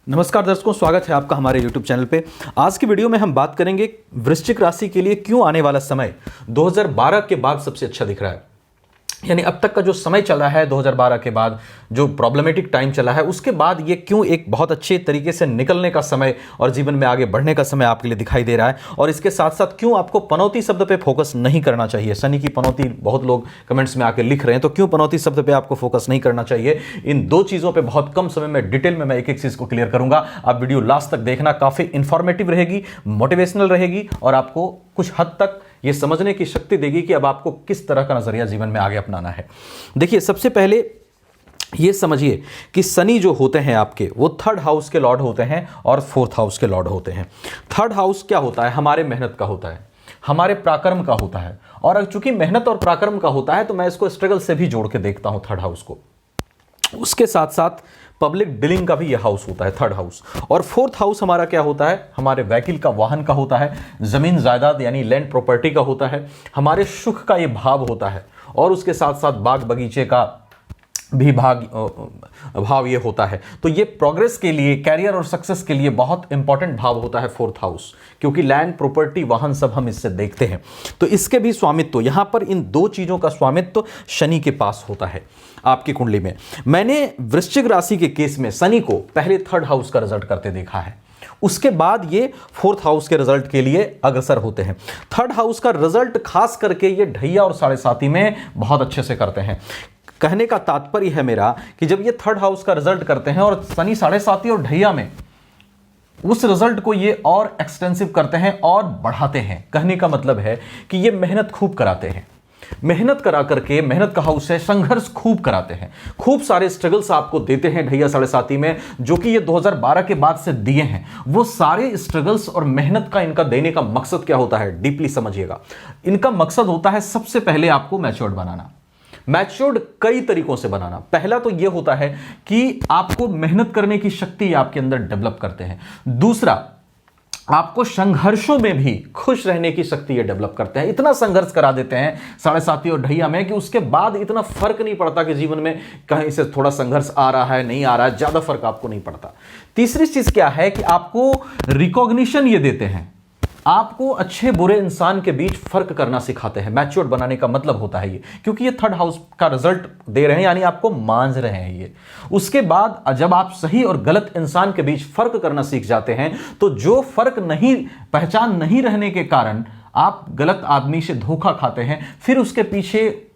नमस्कार दर्शकों, स्वागत है आपका हमारे YouTube चैनल पे। आज की वीडियो में हम बात करेंगे वृश्चिक राशि के लिए क्यों आने वाला समय 2012 के बाद सबसे अच्छा दिख रहा है। यानी अब तक का जो समय चला है 2012 के बाद, जो प्रॉब्लमेटिक टाइम चला है, उसके बाद ये क्यों एक बहुत अच्छे तरीके से निकलने का समय और जीवन में आगे बढ़ने का समय आपके लिए दिखाई दे रहा है। और इसके साथ साथ क्यों आपको पनौती शब्द पे फोकस नहीं करना चाहिए। शनि की पनौती बहुत लोग कमेंट्स में आके लिख रहे हैं, तो क्यों पनौती शब्द पे आपको फोकस नहीं करना चाहिए। इन दो चीज़ों पर बहुत कम समय में डिटेल में मैं एक एक चीज़ को क्लियर करूंगा। आप वीडियो लास्ट तक देखना, काफ़ी इंफॉर्मेटिव रहेगी, मोटिवेशनल रहेगी और आपको कुछ हद तक ये समझने की शक्ति देगी कि अब आपको किस तरह का नजरिया जीवन में आगे अपनाना है। देखिए, सबसे पहले ये समझिए कि शनि जो होते हैं आपके, वो थर्ड हाउस के लॉर्ड होते हैं और फोर्थ हाउस के लॉर्ड होते हैं। थर्ड हाउस क्या होता है? हमारे मेहनत का होता है, हमारे पराक्रम का होता है। और चूंकि मेहनत और पराक्रम का होता है तो मैं इसको स्ट्रगल से भी जोड़ के देखता हूं थर्ड हाउस को। उसके साथ साथ पब्लिक डीलिंग का भी यह हाउस होता है थर्ड हाउस। और फोर्थ हाउस हमारा क्या होता है? हमारे व्हीकल का, वाहन का होता है, जमीन जायदाद यानी लैंड प्रॉपर्टी का होता है, हमारे सुख का ये भाव होता है। और उसके साथ साथ बाग बगीचे का भी भाव ये होता है। तो ये प्रोग्रेस के लिए, कैरियर और सक्सेस के लिए बहुत इंपॉर्टेंट भाव होता है फोर्थ हाउस, क्योंकि लैंड प्रॉपर्टी वाहन सब हम इससे देखते हैं। तो इसके भी स्वामित्व, यहां पर इन दो चीजों का स्वामित्व शनि के पास होता है आपकी कुंडली में। मैंने वृश्चिक राशि के केस में शनि को पहले थर्ड हाउस का रिजल्ट करते देखा है, उसके बाद ये फोर्थ हाउस के रिजल्ट के लिए अग्रसर होते हैं। थर्ड हाउस का रिजल्ट खास करके ये ढैया और साढ़े साती में बहुत अच्छे से करते हैं। कहने का तात्पर्य है मेरा कि जब ये थर्ड हाउस का रिजल्ट करते हैं और शनि साढ़े साती और ढैया में, उस रिजल्ट को ये और एक्सटेंसिव करते हैं और बढ़ाते हैं। कहने का मतलब है कि ये मेहनत खूब कराते हैं, मेहनत करा करके, मेहनत का हाउस है, संघर्ष खूब कराते हैं, खूब सारे स्ट्रगल्स आपको देते हैं ढैया साढ़े साती में, जो कि ये 2012 के बाद से दिए हैं। वो सारे स्ट्रगल्स और मेहनत का इनका देने का मकसद क्या होता है, डीपली समझिएगा। इनका मकसद होता है सबसे पहले आपको मैच्योर्ड बनाना। मैच्योर्ड कई तरीकों से बनाना। पहला तो यह होता है कि आपको मेहनत करने की शक्ति आपके अंदर डेवलप करते हैं। दूसरा, आपको संघर्षों में भी खुश रहने की शक्ति ये डेवलप करते हैं। इतना संघर्ष करा देते हैं साढ़े साती और ढैया में कि उसके बाद इतना फर्क नहीं पड़ता कि जीवन में कहीं से थोड़ा संघर्ष आ रहा है, नहीं आ रहा है, ज्यादा फर्क आपको नहीं पड़ता। तीसरी चीज क्या है कि आपको रिकॉग्निशन ये देते हैं, आपको अच्छे बुरे इंसान के बीच फर्क करना सिखाते हैं। मैच्योर्ड बनाने का मतलब होता है ये, क्योंकि ये थर्ड हाउस का रिजल्ट दे रहे हैं, यानी आपको मांझ रहे हैं ये। उसके बाद जब आप सही और गलत इंसान के बीच फर्क करना सीख जाते हैं, तो जो फर्क नहीं, पहचान नहीं रहने के कारण आप गलत आदमी से धोखा खाते हैं, फिर उसके पीछे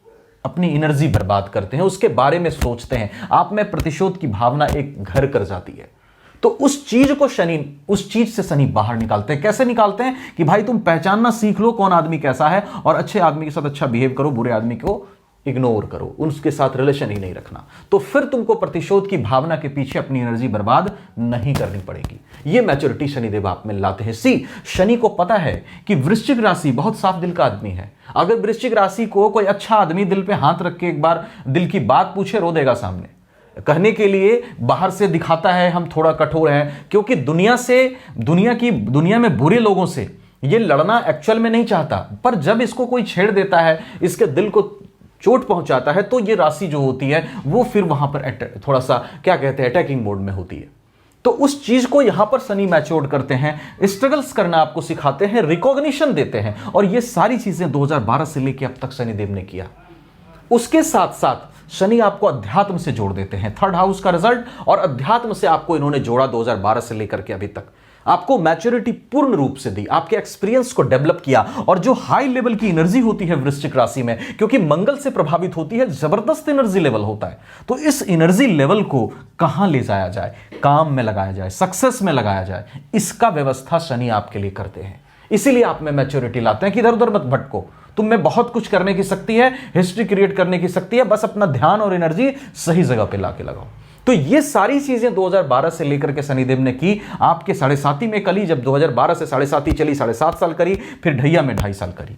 अपनी एनर्जी बर्बाद करते हैं, उसके बारे में सोचते हैं, आप में प्रतिशोध की भावना एक घर कर जाती है। तो उस चीज को शनि, उस चीज से शनि बाहर निकालते हैं। कैसे निकालते हैं कि भाई तुम पहचानना सीख लो कौन आदमी कैसा है, और अच्छे आदमी के साथ अच्छा बिहेव करो, बुरे आदमी को इग्नोर करो, उसके साथ रिलेशन ही नहीं रखना। तो फिर तुमको प्रतिशोध की भावना के पीछे अपनी एनर्जी बर्बाद नहीं करनी पड़ेगी। ये मैच्योरिटी शनिदेव आप में लाते हैं। शनि को पता है कि वृश्चिक राशि बहुत साफ दिल का आदमी है। अगर वृश्चिक राशि को कोई अच्छा आदमी दिल पे हाथ रख के एक बार दिल की बात पूछे, रो देगा सामने। कहने के लिए बाहर से दिखाता है हम थोड़ा कठोर हैं, क्योंकि दुनिया में बुरे लोगों से ये लड़ना एक्चुअल में नहीं चाहता, पर जब इसको कोई छेड़ देता है, इसके दिल को चोट पहुंचाता है, तो ये राशि जो होती है वो फिर वहां पर थोड़ा सा क्या कहते हैं, अटैकिंग मोड में होती है। तो उस चीज को यहां पर शनि मैच्योर्ड करते हैं, स्ट्रगल्स करना आपको सिखाते हैं, रिकॉग्निशन देते हैं। और ये सारी चीजें 2012 से लेकर अब तक शनिदेव ने किया। उसके साथ साथ शनि आपको अध्यात्म से जोड़ देते हैं। थर्ड हाउस का रिजल्ट और अध्यात्म से आपको इन्होंने जोड़ा 2012 से लेकर के अभी तक। आपको मैच्योरिटी पूर्ण रूप से दी, आपके एक्सपीरियंस को डेवलप किया। और जो हाई लेवल की एनर्जी होती है वृश्चिक राशि में, क्योंकि मंगल से प्रभावित होती है, जबरदस्त एनर्जी लेवल होता है। तो इस एनर्जी लेवल को कहां ले जाया जाए, काम में लगाया जाए, सक्सेस में लगाया जाए, इसका व्यवस्था शनि आपके लिए करते हैं। इसीलिए आप में मैच्योरिटी लाते हैं कि इधर उधर मत भटको, तुम में बहुत कुछ करने की शक्ति है, हिस्ट्री क्रिएट करने की शक्ति है, बस अपना ध्यान और एनर्जी सही जगह पे लाके लगाओ। तो ये सारी चीजें 2012 से लेकर के शनिदेव ने की। आपके साढ़े साती में कली, जब 2012 से साढ़े साती चली, 7.5 साल करी, फिर ढैया में 2.5 साल करी।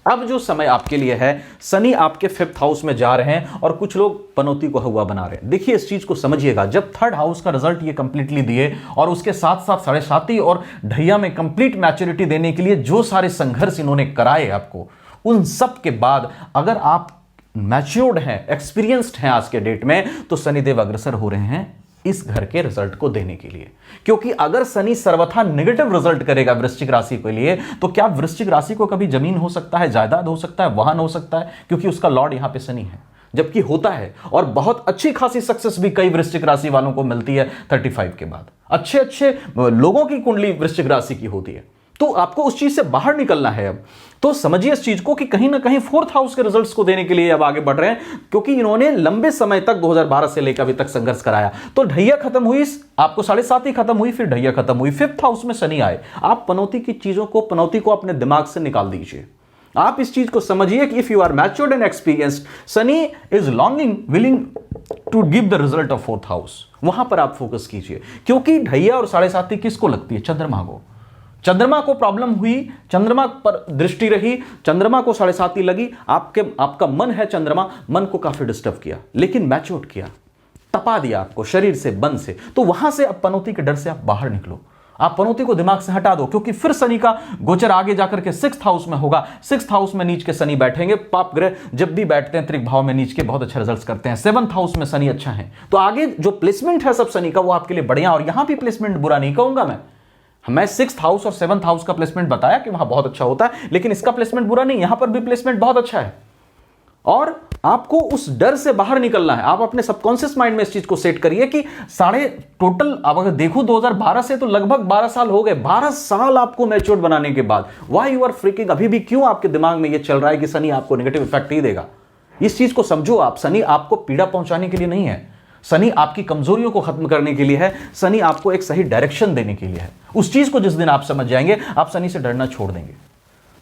अब जो समय आपके लिए है, शनि आपके 5th हाउस में जा रहे हैं और कुछ लोग पनौती को हुआ बना रहे हैं। देखिए, इस चीज को समझिएगा। जब थर्ड हाउस का रिजल्ट ये कंप्लीटली दिए और उसके साथ साथ साढ़े साती और ढैया में कंप्लीट मैच्योरिटी देने के लिए जो सारे संघर्ष इन्होंने कराए आपको, उन सब के बाद अगर आप मैच्योर्ड हैं, एक्सपीरियंस्ड हैं आज के डेट में, तो शनिदेव अग्रसर हो रहे हैं इस घर के रिजल्ट को देने के लिए। क्योंकि अगर शनि सर्वथा नेगेटिव रिजल्ट करेगा वृश्चिक राशि के लिए, तो क्या वृश्चिक राशि को कभी जमीन हो सकता है, जायदाद हो सकता है, वाहन हो सकता है? क्योंकि उसका लॉर्ड यहां पे शनि है। जबकि होता है, और बहुत अच्छी खासी सक्सेस भी कई वृश्चिक राशि वालों को मिलती है 35 के बाद। अच्छे अच्छे लोगों की कुंडली वृश्चिक राशि की होती है। तो आपको उस चीज से बाहर निकलना है अब। तो समझिए इस चीज को कि कहीं ना कहीं 4th हाउस के रिजल्ट्स को देने के लिए अब आगे बढ़ रहे हैं, क्योंकि इन्होंने लंबे समय तक 2012 से लेकर अभी तक संघर्ष कराया। तो ढैया खत्म हुई, आपको 7.5 खत्म हुई, फिर ढैया खत्म हुई, 5th हाउस में शनि आए। आप पनौती की चीजों को, पनौती को अपने दिमाग से निकाल दीजिए। आप इस चीज को समझिए कि if you are matured and experienced, Shani is longing willing to give the result of 4th house. वहां पर आप फोकस कीजिए, क्योंकि ढैया और 7.5 किसको लगती है? चंद्रमा को। चंद्रमा को प्रॉब्लम हुई, चंद्रमा पर दृष्टि रही, चंद्रमा को 7.5 लगी, आपका मन है, चंद्रमा मन को काफी डिस्टर्ब किया, लेकिन मैच्योर किया, तपा दिया आपको शरीर से, बन से। तो वहां से अब पनौती के डर से आप बाहर निकलो, आप पनौती को दिमाग से हटा दो, क्योंकि फिर शनि का गोचर आगे जाकर के 6th हाउस में होगा। 6th हाउस में नीच के शनि बैठेंगे। पाप ग्रह जब भी बैठते हैं त्रिक भाव में नीच के, बहुत अच्छे रिजल्ट्स करते हैं। 7th हाउस में शनि अच्छा है, तो आगे जो प्लेसमेंट है सब शनि का, वो आपके लिए बढ़िया। और यहां भी प्लेसमेंट बुरा नहीं कहूंगा मैं 6th हाउस और 7th हाउस का प्लेसमेंट बताया कि वहां बहुत अच्छा होता है, लेकिन इसका प्लेसमेंट बुरा नहीं, यहां पर भी प्लेसमेंट बहुत अच्छा है। और आपको उस डर से बाहर निकलना है। आप अपने सबकॉन्शियस माइंड में इस चीज को सेट करिए कि टोटल अब अगर देखूं 2012 से तो लगभग 12 साल हो गए। 12 साल आपको मैच्योर बनाने के बाद व्हाई यू आर फ्रीकिंग? अभी भी क्यों आपके दिमाग में यह चल रहा है कि शनि आपको नेगेटिव इफेक्ट ही देगा? इस चीज को समझो आप, शनि आपको पीड़ा पहुंचाने के लिए नहीं है, शनि आपकी कमजोरियों को खत्म करने के लिए है, शनि आपको एक सही डायरेक्शन देने के लिए है। उस चीज को जिस दिन आप समझ जाएंगे, आप शनि से डरना छोड़ देंगे।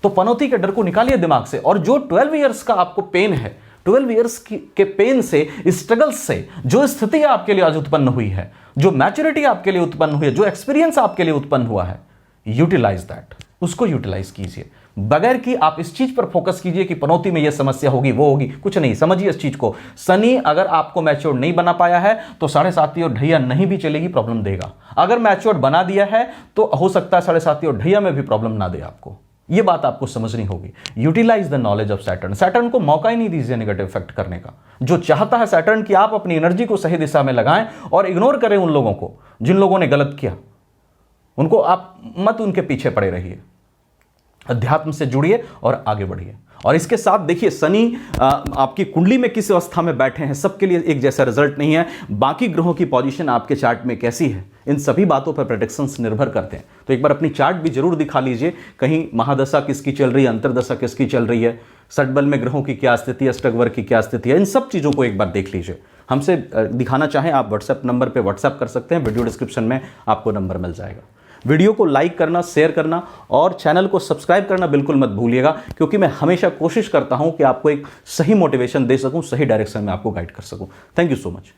तो पनौती के डर को निकालिए दिमाग से। और जो 12 ईयर्स का आपको पेन है, 12 ईयर्स के पेन से, स्ट्रगल से जो स्थिति आपके लिए आज उत्पन्न हुई है, जो मैच्योरिटी आपके लिए उत्पन्न हुई है, जो एक्सपीरियंस आपके लिए उत्पन्न हुआ है, यूटिलाइज दैट, उसको यूटिलाइज कीजिए। बगैर कि आप इस चीज पर फोकस कीजिए कि पनौती में यह समस्या होगी, वो होगी, कुछ नहीं। समझिए इस चीज को, शनि अगर आपको मैच्योर नहीं बना पाया है तो 7.5 और ढैया नहीं भी चलेगी, प्रॉब्लम देगा। अगर मैच्योर बना दिया है तो हो सकता है 7.5 और ढैया में भी प्रॉब्लम ना दे आपको। यह बात आपको समझनी होगी। Utilise the knowledge of Saturn. Saturn को मौका ही नहीं दीजिए नेगेटिव इफेक्ट करने का। जो चाहता है सैटर्न कि आप अपनी एनर्जी को सही दिशा में लगाएं और इग्नोर करें उन लोगों को जिन लोगों ने गलत किया, उनको आप मत उनके पीछे पड़े रहिए। अध्यात्म से जुड़िए और आगे बढ़िए। और इसके साथ देखिए शनि आपकी कुंडली में किस अवस्था में बैठे हैं, सबके लिए एक जैसा रिजल्ट नहीं है। बाकी ग्रहों की पोजीशन आपके चार्ट में कैसी है, इन सभी बातों पर प्रेडिक्शंस निर्भर करते हैं। तो एक बार अपनी चार्ट भी जरूर दिखा लीजिए, कहीं महादशा किसकी चल रही है, अंतरदशा किसकी चल रही है, षटबल में ग्रहों की क्या स्थिति है, अष्टकवर्ग की क्या स्थिति है, इन सब चीज़ों को एक बार देख लीजिए। हमसे दिखाना चाहें आप व्हाट्सएप नंबर पर व्हाट्सएप कर सकते हैं, वीडियो डिस्क्रिप्शन में आपको नंबर मिल जाएगा। वीडियो को लाइक करना, शेयर करना और चैनल को सब्सक्राइब करना बिल्कुल मत भूलिएगा, क्योंकि मैं हमेशा कोशिश करता हूं कि आपको एक सही मोटिवेशन दे सकूं, सही डायरेक्शन में आपको गाइड कर सकूं। Thank you so much.